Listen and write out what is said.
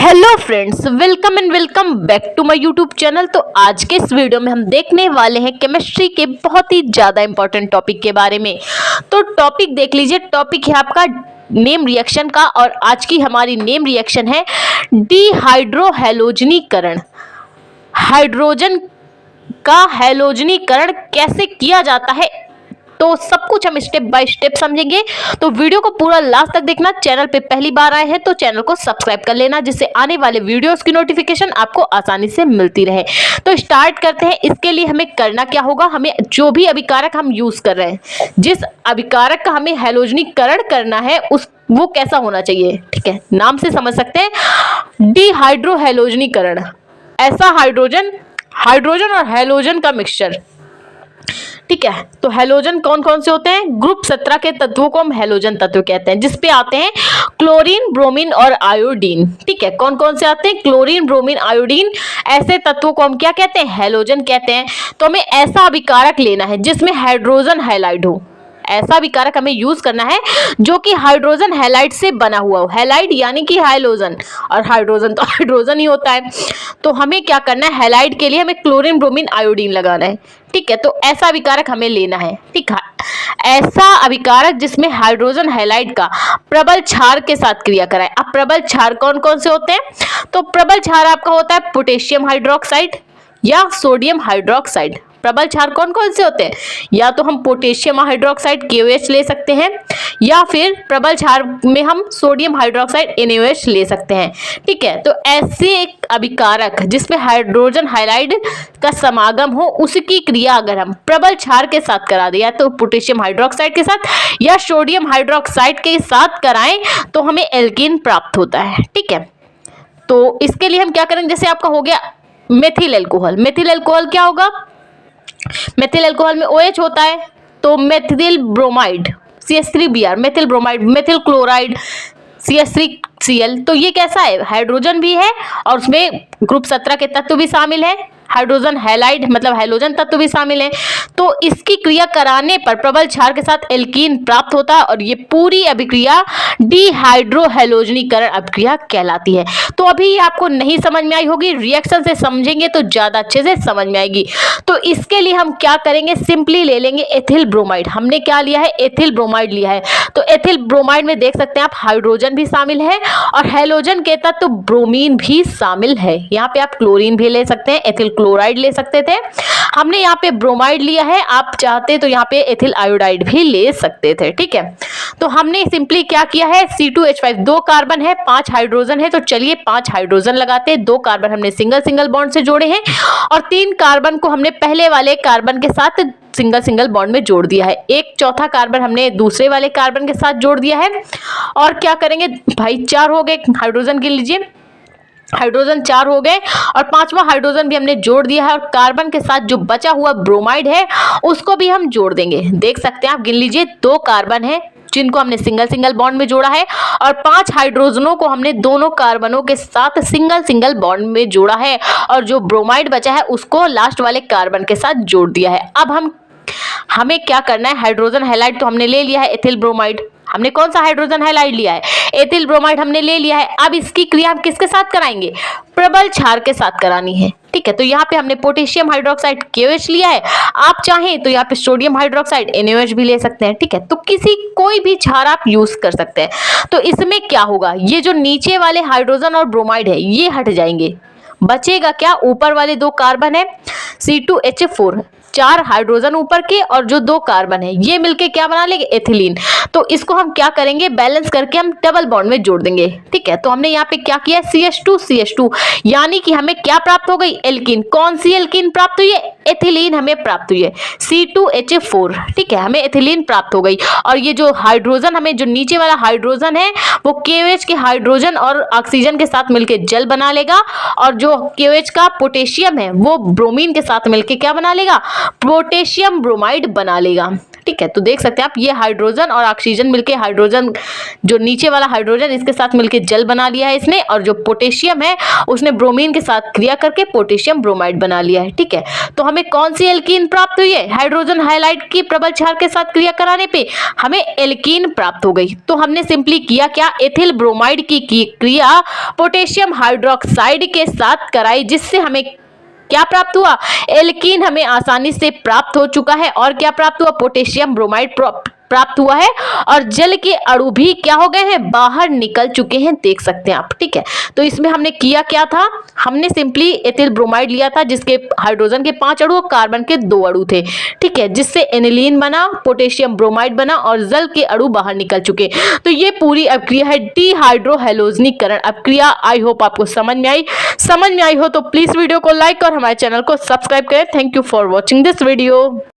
Hello friends, welcome and welcome back to my YouTube channel. तो आज के इस वीडियो में हम देखने वाले हैं केमिस्ट्री के बहुत ही ज़्यादा इंपॉर्टेंट टॉपिक के बारे में। तो टॉपिक देख लीजिए। टॉपिक है आपका नेम रिएक्शन का, और आज की हमारी नेम रिएक्शन है डिहाइड्रोहैलोजनीकरण। हाइड्रोजन का हैलोजनीकरण कैसे किया जाता है, तो सब कुछ हम स्टेप बाय स्टेप समझेंगे। तो वीडियो को पूरा लास्ट तक देखना। चैनल पे पहली बार आए हैं तो चैनल को सब्सक्राइब कर लेना, जिससे आने वाले वीडियोस की नोटिफिकेशन आपको आसानी से मिलती रहे। तो स्टार्ट करते हैं। इसके लिए हमें करना क्या होगा, हमें जो भी अभिकारक हम यूज कर रहे हैं, जिस अभिकारक का हमें हैलोजनीकरण करना है वो कैसा होना चाहिए। ठीक है, नाम से समझ सकते हैं, डिहाइड्रोहैलोजनीकरण। ऐसा हाइड्रोजन और हैलोजन का मिक्सचर। ठीक है, तो हैलोजन कौन कौन से होते हैं? ग्रुप 17 के तत्वों को हम हैलोजन तत्व कहते हैं, जिसपे आते हैं क्लोरीन, ब्रोमीन और आयोडीन। ठीक है, कौन कौन से आते हैं? Chlorine, bromine, iodine. ऐसे तत्वों को हम क्या कहते हैं? हैलोजन कहते हैं। तो हमें ऐसा अभिकारक लेना है जिसमें हाइड्रोजन हैलाइड हो। ऐसा अभिकारक हमें यूज करना है जो कि हाइड्रोजन हैलाइड से बना हुआ हो। हैलाइड यानी कि हाइलोजन, और हाइड्रोजन तो हाइड्रोजन ही होता है। तो हमें क्या करना है? हैलाइड के लिए हमें क्लोरीन, ब्रोमीन, आयोडीन लगाना है। ठीक है, तो ऐसा अभिकारक हमें लेना है। ठीक है, ऐसा अभिकारक जिसमें हाइड्रोजन हैलाइड का प्रबल क्षार के साथ क्रिया कराए। अब प्रबल क्षार कौन कौन से होते हैं? तो प्रबल क्षार आपका होता है पोटेशियम हाइड्रोक्साइड या सोडियम हाइड्रोक्साइड। प्रबल क्षार कौन कौन से होते हैं? या तो हम पोटेशियम हाइड्रोक्साइड KOH ले सकते हैं, या फिर प्रबल क्षार में हम सोडियम हाइड्रोक्साइड NaOH ले सकते हैं। ठीक है, तो ऐसे एक अभिकारक जिसमें हाइड्रोजन हाइलाइड का समागम हो, उसकी क्रिया अगर हम प्रबल क्षार के साथ करा दें, या तो पोटेशियम हाइड्रोक्साइड के साथ या सोडियम हाइड्रोक्साइड के साथ कराएं, तो हमें एल्कीन प्राप्त होता है। ठीक है, तो इसके लिए हम क्या करेंगे? जैसे आपका हो गया मेथिल एल्कोहल। मेथिल एल्कोहल क्या होगा? मेथिल अल्कोहल में OH होता है, तो methyl bromide CH3Br, methyl bromide, methyl chloride CH3Cl। तो ये कैसा है? हाइड्रोजन भी है और उसमें ग्रुप 17 के तत्व भी शामिल है। हाइड्रोजन हैलाइड मतलब हैलोजन तत्व भी शामिल है। तो इसकी क्रिया कराने पर प्रबल क्षार के साथ एल्कीन प्राप्त होता है, और ये पूरी अभिक्रिया डिहाइड्रोहैलोजनीकरण अभिक्रिया कहलाती है। तो अभी आपको नहीं समझ में आई होगी, रिएक्शन से समझेंगे तो ज्यादा अच्छे से समझ में आएगी। तो इसके लिए हम क्या करेंगे? सिंपली ले लेंगे एथिल ब्रोमाइड। हमने क्या लिया है? एथिल ब्रोमाइड लिया है। तो एथिल ब्रोमाइड में देख सकते हैं आप, हाइड्रोजन भी शामिल है और हैलोजन के तत्व ब्रोमीन भी शामिल है। यहाँ पे आप क्लोरीन भी ले सकते हैं, एथिल क्लोराइड ले सकते थे। हमने यहाँ पे ब्रोमाइड लिया है, आप चाहते तो यहाँ पे एथिल आयोडाइड भी ले सकते थे। ठीक है, तो हमने सिंपली क्या किया है? C2H5, 2 कार्बन है, 5 हाइड्रोजन है। तो चलिए 5 हाइड्रोजन लगाते हैं। 2 कार्बन हमने सिंगल सिंगल बॉन्ड से जोड़े हैं, और 3 कार्बन को हमने पहले वाले कार्बन के साथ सिंगल सिंगल बॉन्ड में जोड़ दिया है। एक चौथा कार्बन हमने दूसरे वाले कार्बन के साथ जोड़ दिया है। और क्या करेंगे भाई? 4 हो गए हाइड्रोजन के लीजिए, हाइड्रोजन 4 हो गए, और 5वां हाइड्रोजन भी हमने जोड़ दिया है। और कार्बन के साथ जो बचा हुआ ब्रोमाइड है उसको भी हम जोड़ देंगे। देख सकते हैं आप, गिन लीजिए, 2 कार्बन है जिनको हमने सिंगल सिंगल बॉन्ड में जोड़ा है, और 5 हाइड्रोजनों को हमने दोनों कार्बनों के साथ सिंगल सिंगल बॉन्ड में जोड़ा है, और जो ब्रोमाइड बचा है उसको लास्ट वाले कार्बन के साथ जोड़ दिया है। अब हमें क्या करना है? हाइड्रोजन हैलाइड तो हमने ले लिया है, एथिल ब्रोमाइड। हमने कौन सा हाइड्रोजन हैलाइड लिया है? एथिल ब्रोमाइड हमने ले लिया है। अब इसकी क्रिया हम किसके साथ कराएंगे? प्रबल क्षार के साथ करानी है। ठीक है, तो यहाँ पे हमने पोटेशियम हाइड्रोक्साइड KOH लिया है। आप चाहें तो यहाँ पे सोडियम हाइड्रोक्साइड NaOH भी ले सकते हैं। ठीक है, तो कोई भी क्षार आप यूज कर सकते हैं। तो इसमें क्या होगा? ये जो नीचे वाले हाइड्रोजन और ब्रोमाइड है ये हट जाएंगे। बचेगा क्या? ऊपर वाले 2 कार्बन है C2H4, 4 हाइड्रोजन ऊपर के और जो 2 कार्बन है ये मिलके क्या बना लेंगे? एथिलीन। तो इसको हम क्या करेंगे? बैलेंस करके हम डबल बॉन्ड में जोड़ देंगे। ठीक है, तो हमने यहाँ पे क्या किया? CH2 यानी कि हमें क्या प्राप्त हो गई? एल्कीन। कौन सी एल्कीन प्राप्त हुई है? एथिलीन हमें प्राप्त हुई है, C2H4। ठीक है, हमें एथिलीन प्राप्त हो गई। और ये जो हाइड्रोजन, हमें जो नीचे वाला हाइड्रोजन है वो KOH के हाइड्रोजन और ऑक्सीजन के साथ मिलकर जल बना लेगा, और जो KOH का पोटेशियम है वो ब्रोमीन के साथ मिलकर क्या बना लेगा? पोटेशियम ब्रोमाइड बना लेगा। ठीक है, तो देख सकते हैं आप, ये हाइड्रोजन और ऑक्सीजन मिलके हाइड्रोजन, जो नीचे वाला हाइड्रोजन इसके साथ मिलके जल बना लिया है इसने, और जो पोटेशियम है उसने ब्रोमीन के साथ क्रिया करके पोटेशियम ब्रोमाइड बना लिया है। ठीक है, तो हमें कौन सी एल्कीन प्राप्त हुई है? हाइड्रोजन हाइलाइट की प्रबल क्षार के साथ क्रिया कराने पे हमें एल्कीन प्राप्त हो गई। तो हमने सिंपली किया क्या? एथिल ब्रोमाइड की क्रिया पोटेशियम हाइड्रोक्साइड के साथ कराई, जिससे हमें क्या प्राप्त हुआ? एल्कीन हमें आसानी से प्राप्त हो चुका है। और क्या प्राप्त हुआ? पोटेशियम ब्रोमाइड प्राप्त हुआ है, और जल के अणु भी क्या हो गए हैं? बाहर निकल चुके हैं, देख सकते हैं आप। ठीक है, तो इसमें हमने किया क्या था? हमने सिंपली एथिल ब्रोमाइड लिया था जिसके हाइड्रोजन के 5 अणु और कार्बन के 2 अणु थे। ठीक है, जिससे एनिलीन बना, पोटेशियम ब्रोमाइड बना और जल के अणु बाहर निकल चुके। तो ये पूरी अभिक्रिया है डिहाइड्रोहैलोजनीकरण अभिक्रिया। आई होप आपको समझ में आई हो तो प्लीज वीडियो को लाइक और हमारे चैनल को सब्सक्राइब करें। Thank you for watching this video.